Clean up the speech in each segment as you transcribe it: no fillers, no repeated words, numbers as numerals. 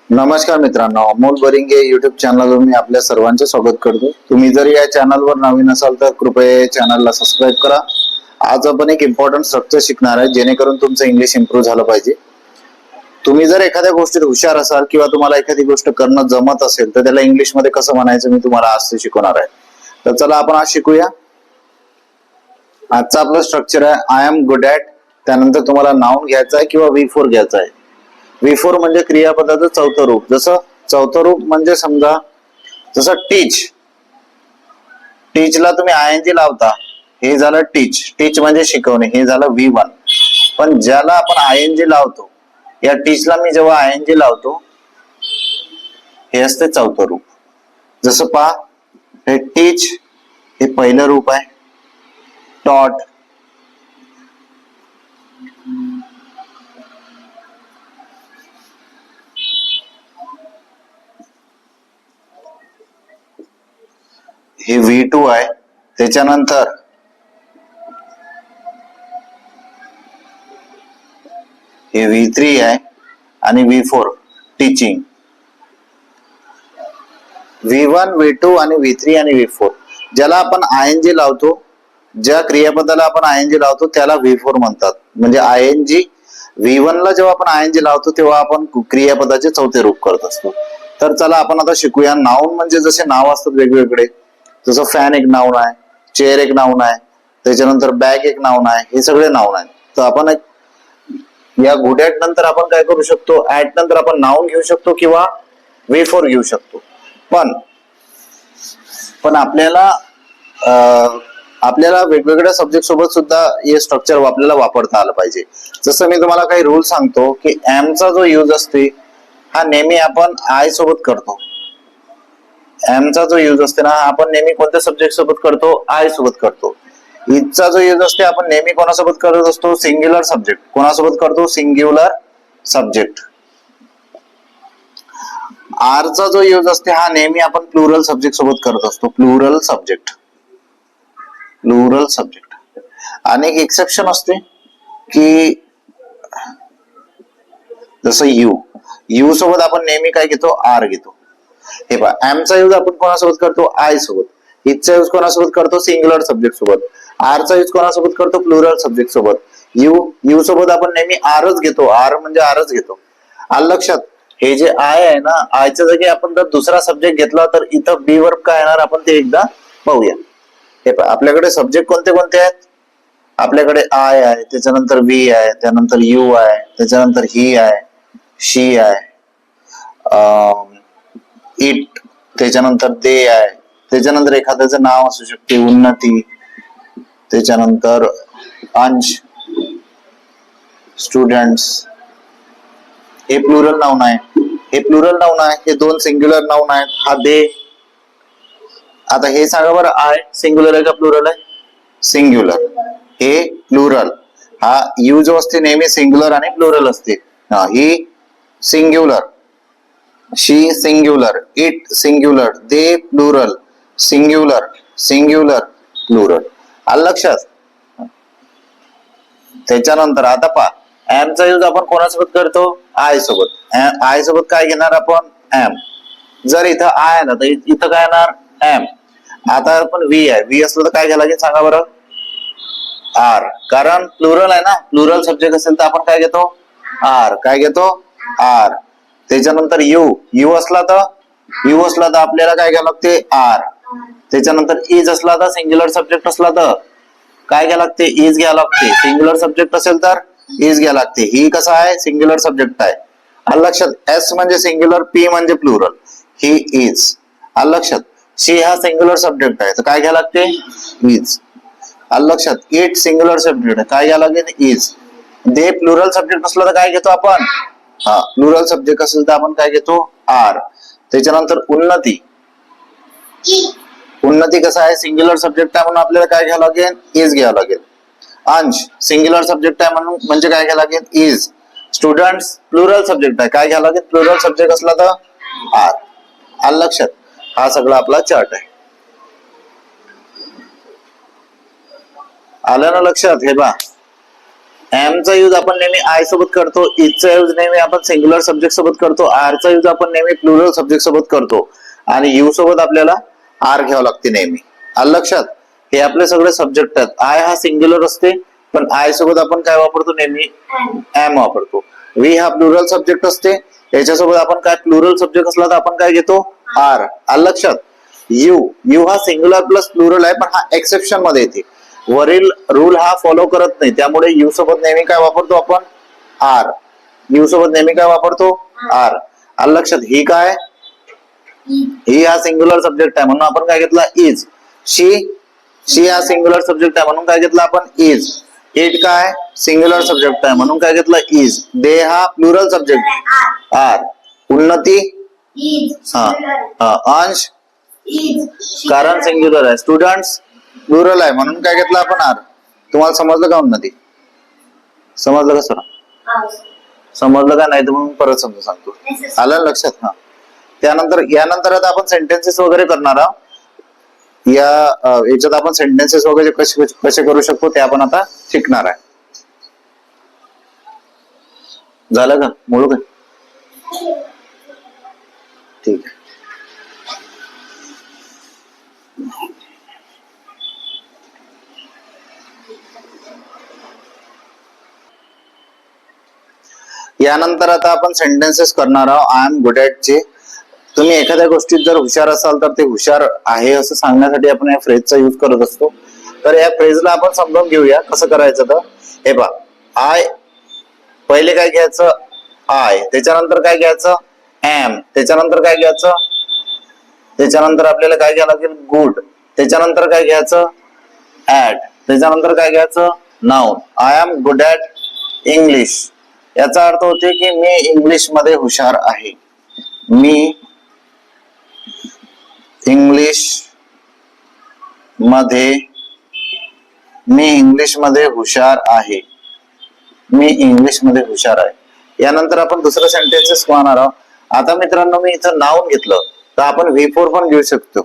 नमस्कार मित्रांनो, अमोल बरिंगे युट्यूब चॅनलवर मी आपल्या सर्वांचे स्वागत करतो. तुम्ही जर या चॅनलवर नवीन असाल तर कृपया या चॅनलला सबस्क्राईब करा. आज आपण एक इम्पॉर्टंट स्ट्रक्चर शिकणार आहे जेणेकरून तुमचं इंग्लिश इम्प्रूव्ह झालं पाहिजे. तुम्ही जर एखाद्या गोष्टीत हुशार असाल किंवा तुम्हाला एखादी गोष्ट करणं जमत असेल तर त्याला इंग्लिश मध्ये कसं म्हणायचं मी तुम्हाला आज ते शिकवणार आहे. तर चला आपण आज शिकूया. आजचं आपलं स्ट्रक्चर आहे आय एम गुड ॲट. त्यानंतर तुम्हाला नाउन घ्यायचं आहे किंवा V4 घ्यायचं आहे. V4 म्हणजे क्रियापदाचं चौथं रूप. जसं चौथं रूप म्हणजे समजा जसं टीच. टीचला तुम्ही ING लावता, हे झालं टीच. टीच म्हणजे शिकवणे, हे झालं V1. पण ज्याला आपण ING लावतो, या टीचला मी जेव्हा ING लावतो हे असते चौथं रूप. जसं पहा, हे टीच हे पहिलं रूप आहे. टॉट, हे V2 आहे. त्याच्यानंतर हे V3 आहे आणि V4 टीचिंग. V1, V2 आणि V3 आणि V4 ज्याला आपण ING लावतो, ज्या क्रियापदाला आपण ING लावतो त्याला V4 म्हणतात. म्हणजे ING V1 ला जेव्हा आपण ING लावतो तेव्हा आपण क्रियापदाचे चौथे रूप करत असतो. तर चला आपण आता शिकूया. नाउन म्हणजे जसे नाव असतात वेगवेगळे, जसं फॅन एक नाउन आहे, चेअर एक नाउन आहे, त्याच्यानंतर बॅग एक नाउन आहे, हे सगळे नाउन आहेत. तर आपण या गुड ॲट नंतर आपण काय करू शकतो, ॲट नंतर आपण नाउन घेऊ शकतो किंवा V4 घेऊ शकतो. पण आपल्याला वेगवेगळ्या सब्जेक्ट सोबत सुद्धा हे स्ट्रक्चर आपल्याला वापरता आलं पाहिजे. जसं मी तुम्हाला काही रूल सांगतो की एमचा जो यूज असते हा नेहमी आपण आय सोबत करतो. एमचा जो यूज असते ना आपण नेहमी कोणत्या सब्जेक्ट सोबत करतो, आय सोबत करतो. इथचा जो यूज असते आपण नेहमी कोणासोबत करत असतो, सिंग्युलर सब्जेक्ट. कोणासोबत करतो, सिंग्युलर सब्जेक्ट. आरचा जो यूज असते हा नेहमी आपण प्लुरल सब्जेक्ट सोबत करत असतो. Plural subject. आणि एक एक्सेप्शन असते की जसं यू सोबत आपण नेहमी काय घेतो, आर घेतो. हे पहा, एमचा यूज आपण कोणासोबत करतो, आय सोबत. इथचा यूज कोणासोबत करतो, सिंग्युलर सब्जेक्ट सोबत. आरचा यूज कोणासोबत करतो, प्लुरल सब्जेक्ट सोबत. यू सोबत आपण नेहमी आरच घेतो. आर म्हणजे आरच घेतो. आलं लक्षात. हे जे आय आहे ना, आयच्या जागी आपण जर दुसरा सब्जेक्ट घेतला तर इथं बी वर्ब काय येणार आपण ते एकदा पाहूया. हे पहा, आपल्याकडे सब्जेक्ट कोणते कोणते आहेत. आपल्याकडे आय आहे, त्याच्यानंतर व्ही आहे, त्यानंतर यू आहे, त्याच्यानंतर ही आहे, शी आहे, इट, त्याच्यानंतर दे आहे, त्याच्यानंतर एखाद्याचं नाव असू शकते, उन्नती, त्याच्यानंतर अंश, स्टुडंट्स. हे प्लुरल नाउन आहे. हे दोन सिंग्युलर नाउन आहेत. हा दे. आता हे सांगा बरं, आय सिंग्युलर आहे का प्लुरल आहे? सिंग्युलर. हे प्लुरल. हा यू जो असते नेहमी सिंग्युलर आणि प्लुरल असते. He singular, she singular, it singular, they plural, singular plural. आलं लक्षात. त्याच्यानंतर आता पहा, एमचा यूज आपण कोणासोबत करतो, आय सोबत. आय सोबत काय घेणार आपण, एम. जर इथं आय आहे ना तर इथं काय येणार, एम. आता आपण व्ही आहे, व्ही असलं तर काय घ्यायला लागेल सांगा बरं, आर. कारण प्लुरल आहे ना, प्लुरल सब्जेक्ट असेल तर आपण काय घेतो, आर. काय घेतो, आर. त्याच्यानंतर यू असला तर आपल्याला काय घ्यावं लागते, आर. त्याच्यानंतर इज असला तर, सिंग्युलर सब्जेक्ट असला तर काय घ्यावं लागते, इज घ्यावं लागते. सिंग्युलर सब्जेक्ट असेल तर इज घ्यावं लागते. ही कसं आहे, सिंग्युलर सब्जेक्ट आहे. आलं लक्षात. एस म्हणजे सिंग्युलर, पी म्हणजे प्लुरल. He is. आलं लक्षात. शी हा सिंग्युलर सब्जेक्ट आहे तर काय घ्यावं लागते, इज. आलं लक्षात. इट सिंग्युलर सब्जेक्ट आहे, काय घ्यावं लागेल, इज. दे प्लुरल सब्जेक्ट असलं तर काय घेतो आपण, प्लुरल सब्जेक्ट असेल तर आपण काय घेतो, आर. त्याच्यानंतर उन्नती कसं आहे, सिंग्युलर सब्जेक्ट आहे म्हणून आपल्याला काय घ्यावं लागेल, इज घ्यावं लागेल. अंश सिंग्युलर सब्जेक्ट आहे म्हणून म्हणजे काय घ्यावं लागेल, इज. स्टुडंट्स प्लुरल सब्जेक्ट आहे, काय घ्यावं लागेल, प्लुरल सब्जेक्ट असला तर आर. आलं लक्षात. हा सगळा आपला चार्ट आहे. आलं ना लक्षात. हे बा, एम चा यूज आपण नेहमी आय सोबत करतो, इज चा यूज नेहमी आपण सिंग्युलर सब्जेक्ट सोबत करतो, आर चा यूज आपण नेहमी प्लुरल सब्जेक्ट सोबत करतो आणि यू सोबत आपल्याला आर घ्यावं लागते नेहमी. आलं लक्षात? हे आपले सगळे सब्जेक्ट आहेत. आय हा सिंग्युलर असते पण आय सोबत आपण काय वापरतो नेहमी एम वापरतो. वी हा प्लुरल सब्जेक्ट असते, याच्यासोबत आपण काय प्लुरल सब्जेक्ट असला तर आपण काय घेतो आर. आलं लक्षात? यू हा सिंग्युलर प्लस प्लुरल आहे पण हा एक्सेप्शन मध्ये येते, वरील रूल हा फॉलो करत नाही, त्यामुळे यू सोबत नेहमी काय वापरतो आपण आर. यू सोबत नेहमी काय वापरतो आर. आलं लक्षात? ही काय ही हा सिंग्युलर सब्जेक्ट आहे म्हणून आपण काय घेतला इज. शी हा सिंग्युलर सब्जेक्ट आहे म्हणून काय घेतला आपण इज. इट काय सिंग्युलर सब्जेक्ट आहे म्हणून काय घेतला इज. दे हा प्लुरल सब्जेक्ट आर. उन्नती अंश कारण सिंग्युलर आहे. स्टुडंट्स प्लुरल आहे म्हणून काय घेतला आपण आर. तुम्हाला समजलं का उन्नती? समजलं का सर? समजलं का? नाही तर मग परत समजून सांगतो. आलं लक्षात? हा. त्यानंतर यानंतर आता आपण सेंटेन्सेस वगैरे करणार आहोत. याच्यात आपण सेंटेन्सेस वगैरे कसे करू शकतो ते आपण आता शिकणार आहे. झालं का? बोलू का? ठीक आहे. यानंतर आता आपण सेंटेन्सेस करणार आहोत आय एम गुड ॲट चे. तुम्ही एखाद्या गोष्टीत जर हुशार असाल तर ते हुशार आहे असं सांगण्यासाठी आपण या फ्रेजचा यूज करत असतो. तर या फ्रेजला आपण समजावून घेऊया कसं करायचं. तर हे पहा, आय पहिले काय घ्यायचं आय, त्याच्यानंतर काय घ्यायचं एम, त्याच्यानंतर काय घ्यायचं, त्याच्यानंतर आपल्याला काय घ्यावं लागेल गुड, त्याच्यानंतर काय घ्यायचं ऍट, त्याच्यानंतर काय घ्यायचं noun. I am good at English याचा अर्थ होते की मी इंग्लिश मध्ये हुशार आहे. मी इंग्लिश मध्ये हुशार आहे. मी इंग्लिश मध्ये हुशार आहे. यानंतर आपण दुसरं सेंटेन्सेस पाहणार आहोत. आता मित्रांनो मी इथं नाउन घेतलं तर आपण V4 पण घेऊ शकतो.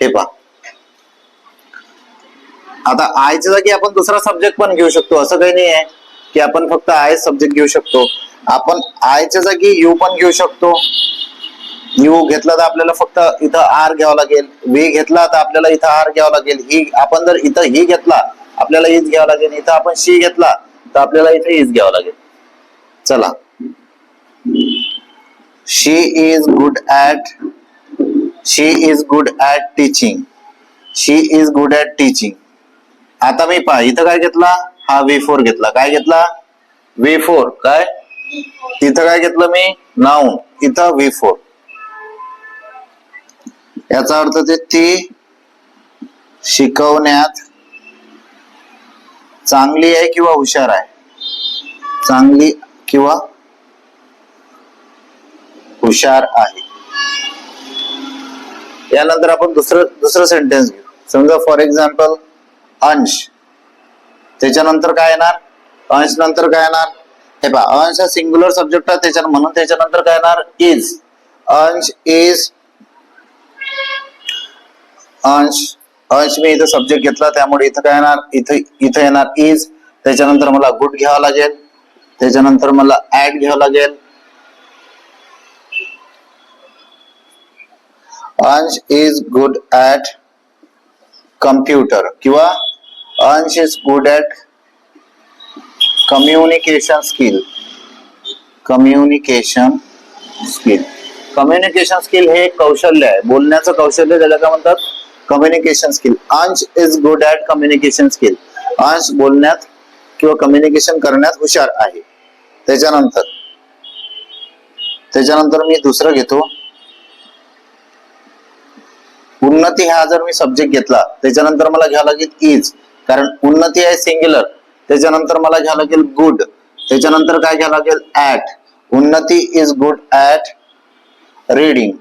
हे पहा, आता आयच्या जागी आपण दुसरा सब्जेक्ट पण घेऊ शकतो. असं काही नाही आहे की आपण फक्त आय सब्जेक्ट घेऊ शकतो. आपण आयच्या जागी यू पण घेऊ शकतो. यू घेतला तर आपल्याला फक्त इथं आर घ्यावं लागेल. वी घेतला तर आपल्याला इथं आर घ्यावं लागेल. ही आपण जर इथं ही घेतला आपल्याला इज घ्यावं लागेल. इथं आपण शी घेतला तर आपल्याला इथं इज घ्यावं लागेल. चला, she is good at teaching. She is good at teaching. आता मी पहा इथं काय घेतला हा V4 घेतला. काय घेतला V4. काय इथं काय घेतलं मी नाउन, इथं V4. याचा अर्थ ते ती शिकवण्यात चांगली आहे किंवा हुशार आहे. चांगली किंवा हुशार आहे. यानंतर आपण दुसरं सेंटेन्स घेऊ. समजा फॉर एक्झाम्पल अंश, त्याच्यानंतर काय येणार अंश नंतर काय येणार हे पहा, अंश हा सिंग्युलर सब्जेक्ट आहे म्हणून त्याच्यानंतर काय येणार इज. अंश इज. अंश मी इथं सब्जेक्ट घेतला त्यामुळे इथं काय येणार इथं येणार इज. त्याच्यानंतर मला गुड घ्यावं लागेल, त्याच्यानंतर मला ऍड घ्यावं लागेल. अंश इज गुड ॲट कम्प्युटर किंवा अंश is good at communication skill. Communication skill हे एक कौशल्य आहे, बोलण्याचं कौशल्य त्याला काय म्हणतात कम्युनिकेशन स्किल. अंश is good at communication skill. अंश बोलण्यात किंवा कम्युनिकेशन करण्यात हुशार आहे. त्याच्यानंतर मी दुसरं घेतो उन्नती. हा जर मी सब्जेक्ट घेतला त्याच्यानंतर मला घ्यावं लागेल इज, कारण उन्नती आहे सिंग्युलर. त्याच्यानंतर मला घ्यावं लागेल गुड, त्याच्यानंतर काय घ्यावं लागेल ॲट. उन्नती इज गुड ॲट रीडिंग.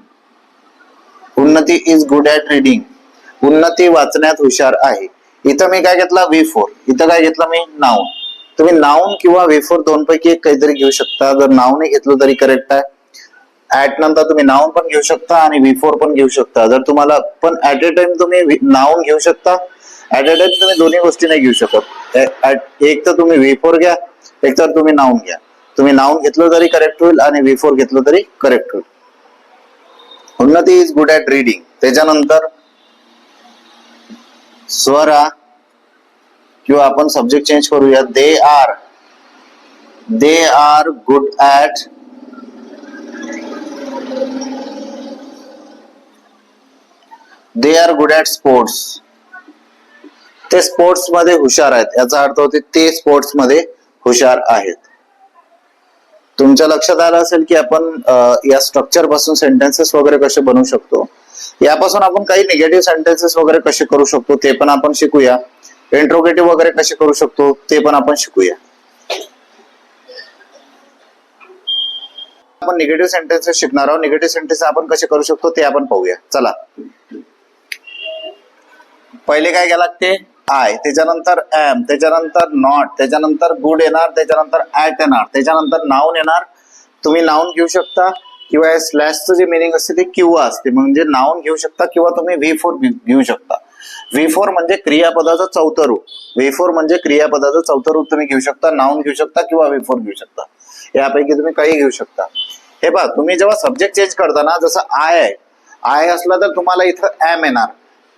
उन्नती इज गुड ॲट रीडिंग. उन्नती वाचण्यात हुशार आहे. इथं मी काय घेतला V4, इथं काय घेतलं मी नाउन. तुम्ही नाउन किंवा V4 दोन पैकी एक काहीतरी घेऊ शकता. जर नाउन घेतलं तरी करेक्ट आहे. ऍट नंतर तुम्ही नाउन पण घेऊ शकता आणि V4 पण घेऊ शकता. जर तुम्हाला पण ऍट ए टाइम तुम्ही नाउन घेऊ शकता ऍट अ टाइम तुम्ही दोन्ही गोष्टी नाही घेऊ शकत. एक तर तुम्ही V4 घ्या, एक तर तुम्ही नाऊन घ्या. तुम्ही नाऊन घेतलं तरी करेक्ट होईल आणि V4 घेतलं तरी करेक्ट होईल. उन्नती इज गुड ऍट रीडिंग. त्याच्यानंतर स्वरा किंवा आपण सब्जेक्ट चेंज करूया. They are good at sports. ते स्पोर्ट्स मध्ये हुशार आहेत, याचा अर्थ होते ते स्पोर्ट्स मध्ये हुशार आहेत. तुमच्या लक्षात आलं असेल की आपण या स्ट्रक्चर पासून सेंटेन्सेस वगैरे कसे बनवू शकतो. यापासून आपण काही निगेटिव्ह सेंटेन्सेस वगैरे कसे करू शकतो ते पण आपण शिकूया. इंट्रोगेटिव्ह वगैरे कसे करू शकतो ते पण आपण शिकूया. आपण निगेटिव्ह सेंटेन्सेस शिकणार आहोत. निगेटिव्ह सेंटेन्स आपण कसे करू शकतो ते आपण पाहूया. चला, पहिले काय घ्या लागते, आय, त्याच्यानंतर एम, त्याच्यानंतर नॉट, त्याच्यानंतर गुड येणार, त्याच्यानंतर ऍट येणार, त्याच्यानंतर नाऊन येणार. तुम्ही नाऊन घेऊ शकता किंवा या स्लॅशचं जे मिनिंग असते ते किंवा असते, म्हणजे नाऊन घेऊ शकता किंवा तुम्ही V4 घेऊ शकता. V4 म्हणजे क्रियापदाचं चौथं रूप. V4 म्हणजे क्रियापदाचं चौथं रूप तुम्ही घेऊ शकता. नाऊन घेऊ शकता किंवा V4 घेऊ शकता. यापैकी तुम्ही काही घेऊ शकता. हे पहा, तुम्ही जेव्हा सब्जेक्ट चेंज करता ना, जसं आय आहे, आय असला तर तुम्हाला इथं एम येणार,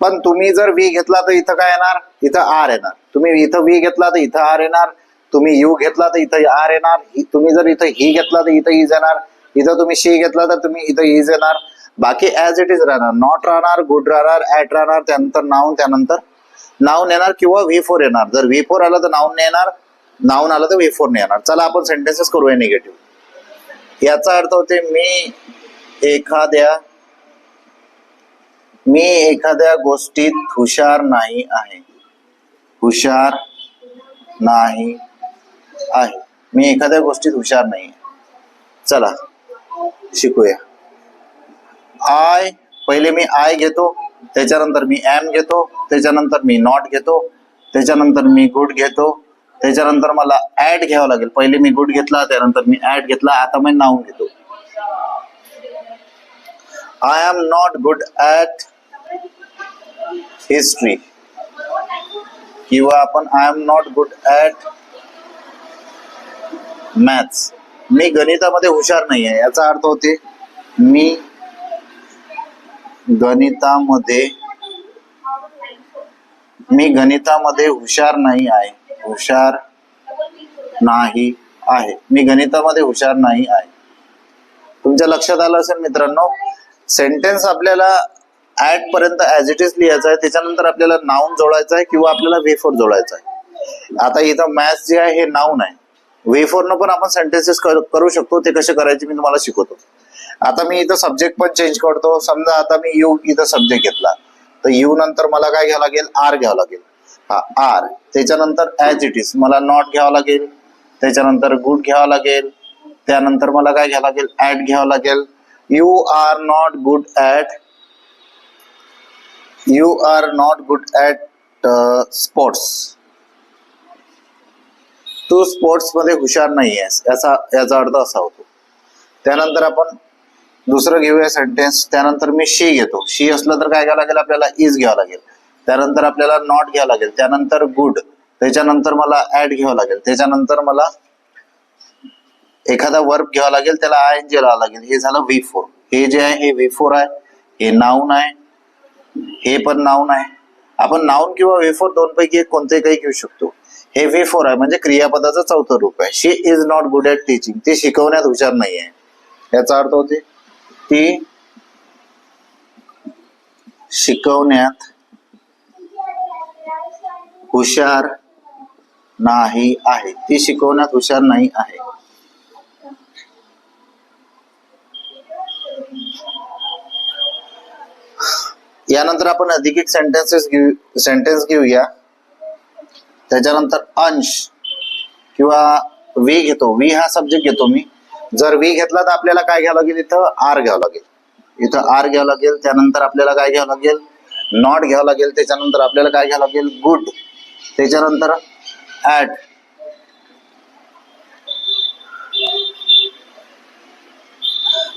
पण तुम्ही जर V घेतला तर इथं काय येणार, इथं आर येणार. तुम्ही इथं V घेतला तर इथं आर येणार. तुम्ही यू घेतला तर इथं आर येणार. तुम्ही जर इथं ही घेतला तर इथं इज येणार. इथं तुम्ही शी घेतला तर तुम्ही इथं इज येणार. बाकी ऍज इट इज राहणार. नॉट राहणार, गुड राहणार, ऍट राहणार, त्यानंतर नाऊन येणार किंवा V4 येणार. जर V4 आलं तर नाऊन येणार, नाऊन आलं तर V4 नाही येणार. चला आपण सेंटेन्सेस करूया निगेटिव्ह. याचा अर्थ होते मी एखाद्या गोष्टीत हुशार नाही आहे. हुशार नाही आहे. मी एखाद्या गोष्टीत हुशार नाही आहे. चला शिकूया. पहिले मी आय घेतो, त्याच्यानंतर मी एम घेतो, त्याच्यानंतर मी नॉट घेतो, त्याच्यानंतर मी गुड घेतो, त्याच्यानंतर मला ऍट घ्यावं लागेल. पहिले मी गुड घेतला, त्यानंतर मी ऍट घेतला, आता मी नाऊन घेतो. I am not good at history किंवा आपण I am not good at maths. मी गणितामध्ये हुशार नाही आहे. याचा अर्थ होते मी गणितामध्ये हुशार नाही आहे. हुशार नाही आहे. मी गणितामध्ये हुशार नाही आहे. तुमच्या लक्षात आलं असेल मित्रांनो, सेंटेन्स आपल्याला ऍट पर्यंत ऍज इट इज लिहायचं आहे. त्याच्यानंतर आपल्याला नाऊन जोडायचं आहे किंवा आपल्याला V4 जोडायचं आहे. आता इथं मॅथ्स जे आहे हे नाऊन आहे. V4 न पण आपण सेंटेन्सेस करू शकतो. ते कसे करायचे मी तुम्हाला शिकवतो. आता मी इथं सब्जेक्ट पण चेंज करतो. समजा आता मी यू इथं सब्जेक्ट घेतला, तर यू नंतर मला काय घ्यावं लागेल, आर घ्यावं लागेल. हा आर, त्याच्यानंतर ऍज इट इज मला नॉट घ्यावं लागेल, त्याच्यानंतर गुड घ्यावं लागेल, त्यानंतर मला काय घ्यावं लागेल, ऍट घ्यावं लागेल. You are not good at sports. तू स्पोर्ट्स मध्ये हुशार नाही आहेस, याचा अर्थ असा होतो. त्यानंतर आपण दुसरं घेऊया सेंटेन्स. त्यानंतर मी शी घेतो. शी असलं तर काय घ्यावं लागेल, आपल्याला इज घ्यावं लागेल. त्यानंतर आपल्याला नॉट घ्यावं लागेल, त्यानंतर गुड, त्याच्यानंतर मला ऍट घ्यावं लागेल, त्याच्यानंतर मला एखादा वर्ब घ्यावा लागेल, त्याला ING लावावं लागेल. हे झालं V4. हे जे आहे हे V4 आहे. हे नाऊन आहे, हे पण नाऊन आहे. आपण नाऊन किंवा V4 दोन पैकी एक कोणते काही घेऊ शकतो. हे V4 आहे म्हणजे क्रियापदाचं चौथं रूप आहे. She is not good at teaching. ती शिकवण्यात हुशार नाही आहे. याचा अर्थ होते ती शिकवण्यात हुशार नाही आहे. ती शिकवण्यात हुशार नाही आहे. यानंतर आपण अधिक एक सेंटेन्स घेऊया. त्याच्यानंतर अंश किंवा V घेतो. V हा सब्जेक्ट घेतो मी. जर V घेतला तर आपल्याला काय घ्यावं लागेल, इथं आर घ्यावं लागेल. इथं आर घ्यावं लागेल. त्यानंतर आपल्याला काय घ्यावं लागेल, नॉट घ्यावं लागेल. त्याच्यानंतर आपल्याला काय घ्यावं लागेल, गुड. त्याच्यानंतर at.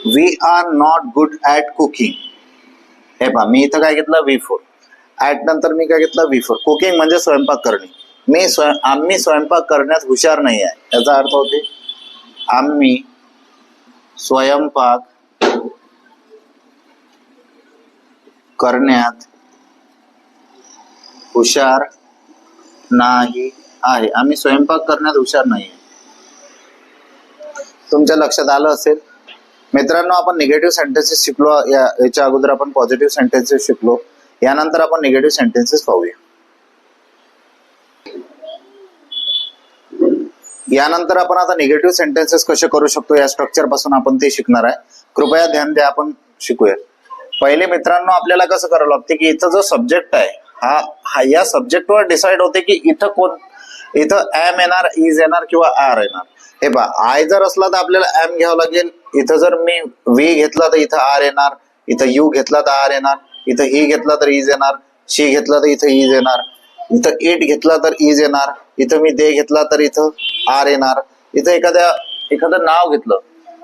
We are not good at cooking. हे पहा, मी इथं काय घेतलं, V4. ऍट नंतर मी काय घेतलं V4. कुकिंग म्हणजे स्वयंपाक करणे. आम्ही स्वयंपाक करण्यात हुशार नाही आहे, याचा अर्थ होते आम्ही स्वयंपाक करण्यात हुशार नाही आहे. आम्ही स्वयंपाक करण्यात हुशार नाही आहे. तुमच्या लक्षात आलं असेल मित्रांनो. आपण निगेटिव्ह सेंटेन्सेस शिकलो. याच्या अगोदर आपण पॉझिटिव्ह सेंटेन्सेस शिकलो. यानंतर आपण निगेटिव्ह सेंटेन्सेस पाहूया. यानंतर आपण आता निगेटिव्ह सेंटेन्सेस कसे करू शकतो या स्ट्रक्चर पासून आपण ते शिकणार आहे. कृपया ध्यान द्या, आपण शिकूया. पहिले मित्रांनो आपल्याला कसं करावं लागते की इथं जो सब्जेक्ट आहे हा या सब्जेक्टवर डिसाइड होते की इथं एम येणार, इज येणार किंवा आर येणार. हे पहा, आय जर असला तर आपल्याला एम घ्यावं लागेल. इथं जर मी व्ही घेतला तर इथं आर येणार. इथं यू घेतला तर आर येणार. इथं ही घेतला तर इज येणार. शी घेतला तर इथं इज येणार. इथं इट घेतला तर इज येणार. इथं मी दे घेतला तर इथं आर येणार. इथं एखादं नाव घेतलं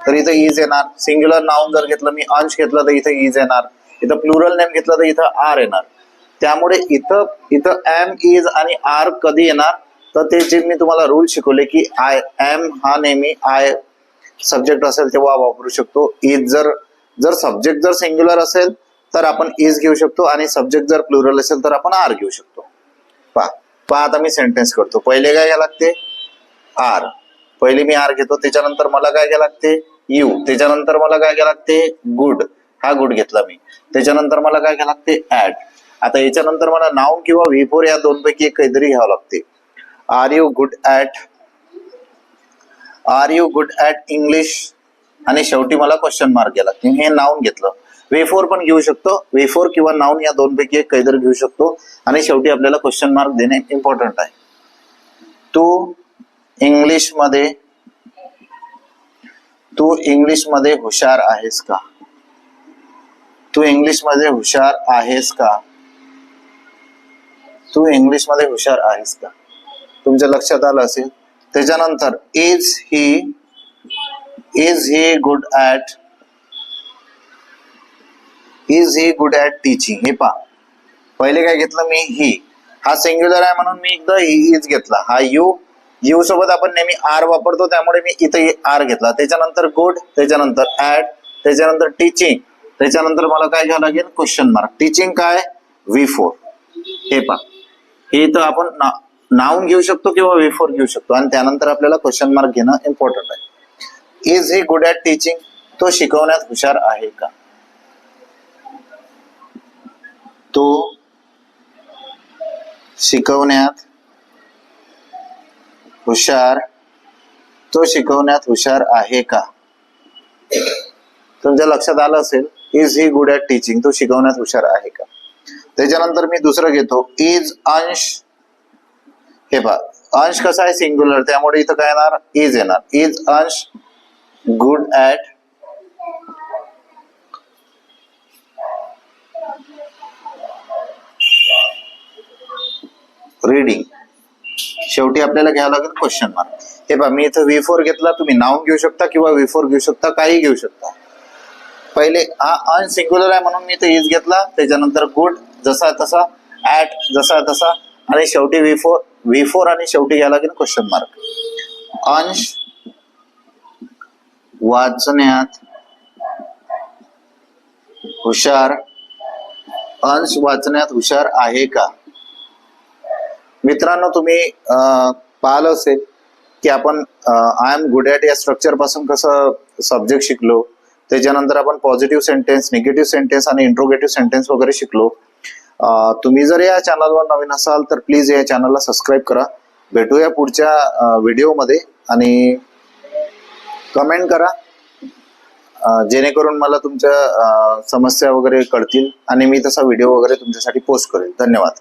तर इथं इज येणार. सिंग्युलर नाउन जर घेतलं, मी अंश घेतला तर इथं इज येणार. इथं प्लुरल नेम घेतला तर इथं आर येणार. त्यामुळे इथं एम, इज आणि आर कधी येणार तर ते जे मी तुम्हाला रूल शिकवले की आय एम हा नेहमी आय सब्जेक्ट असेल तेव्हा वापरू शकतो. इज जर सब्जेक्ट जर सिंग्युलर असेल तर आपण इज घेऊ शकतो आणि सब्जेक्ट जर प्लुरल असेल तर आपण आर घेऊ शकतो. पहा आता मी सेंटेन्स करतो. पहिले काय घ्यायला लागते आर. पहिले मी आर घेतो. त्याच्यानंतर मला काय घ्यायला लागते यू. त्याच्यानंतर मला काय घ्यायला लागते गुड. हा गुड घेतला मी. त्याच्यानंतर मला काय घ्यायला लागते ऍट. आता याच्यानंतर मला नाउन किंवा V4 या दोन पैकी एक काहीतरी घ्यावं लागते. Are you good at English आणि शेवटी मला क्वेश्चन मार्क घ्यायला लागते. हे नाउन घेतलं. V4 पण घेऊ शकतो. V4 किंवा नाउन या दोन पैकी एक काहीतरी घेऊ शकतो आणि शेवटी आपल्याला क्वेश्चन मार्क देणे इम्पॉर्टंट आहे. तू इंग्लिशमध्ये हुशार आहेस का? तू इंग्लिशमध्ये हुशार आहेस का? तू इंग्लिशमध्ये हुशार आहेस का? तुमच्या लक्षात आलं असेल. त्याच्यानंतर is he good at teaching. हे पहा, पहिले काय घेतलं मी ही. हा सिंग्युलर आहे म्हणून मी एकदा इज घेतला. हा यू सोबत आपण नेहमी आर वापरतो त्यामुळे मी इथे आर घेतला. त्याच्यानंतर गुड, त्याच्यानंतर ऍट, त्याच्यानंतर टीचिंग, त्याच्यानंतर मला काय घ्यावं लागेल क्वेश्चन मार्क. टीचिंग काय V4. हे पहा, हे तर आपण नाउन घेऊ शकतो किंवा V4 घेऊ शकतो आणि त्यानंतर आपल्याला क्वेश्चन मार्क घेणं इम्पॉर्टंट आहे. Is he good at teaching. तो शिकवण्यात हुशार आहे का? तो शिकवण्यात हुशार आहे का? तुमच्या लक्षात आलं असेल. Is he good at teaching. तो शिकवण्यात हुशार आहे का? त्याच्यानंतर मी दुसरं घेतो इज अंश. हे पहा, अंश कसा आहे सिंग्युलर त्यामुळे इथं काय येणार इज येणार. इज अंश गुड ऍट रीडिंग. शेवटी आपल्याला घ्यावं लागेल क्वेश्चन मार्क. हे पहा, मी इथं V4 घेतला. तुम्ही नाउन घेऊ शकता किंवा V4 घेऊ शकता, काही घेऊ शकता. पहिले हा अंश सिंग्युलर आहे म्हणून मी इथं इज घेतला. त्याच्यानंतर गुड जसा तसा, ऍट जसा तसा आणि शेवटी V4 आणि शेवटी घ्यायला लागेल क्वेश्चन मार्क. अंश वाचण्यात हुशार आहे का? मित्रांनो, तुम्ही पाहिलं असेल की आपण आय एम गुड ऍट या स्ट्रक्चर पासून कसं सब्जेक्ट शिकलो. त्याच्यानंतर आपण पॉझिटिव्ह सेंटेन्स, निगेटिव्ह सेंटेन्स आणि इंट्रोगेटिव्ह सेंटेन्स वगैरे शिकलो. तुम्ही जर या चॅनलवर नवीन असाल तर प्लीज या चॅनलला सबस्क्राईब करा. भेटूया पुढच्या व्हिडिओमध्ये आणि कमेंट करा जेणेकरून मला तुमच्या समस्या वगैरे कळतील आणि मी तसा व्हिडिओ वगैरे तुमच्यासाठी पोस्ट करेल. धन्यवाद.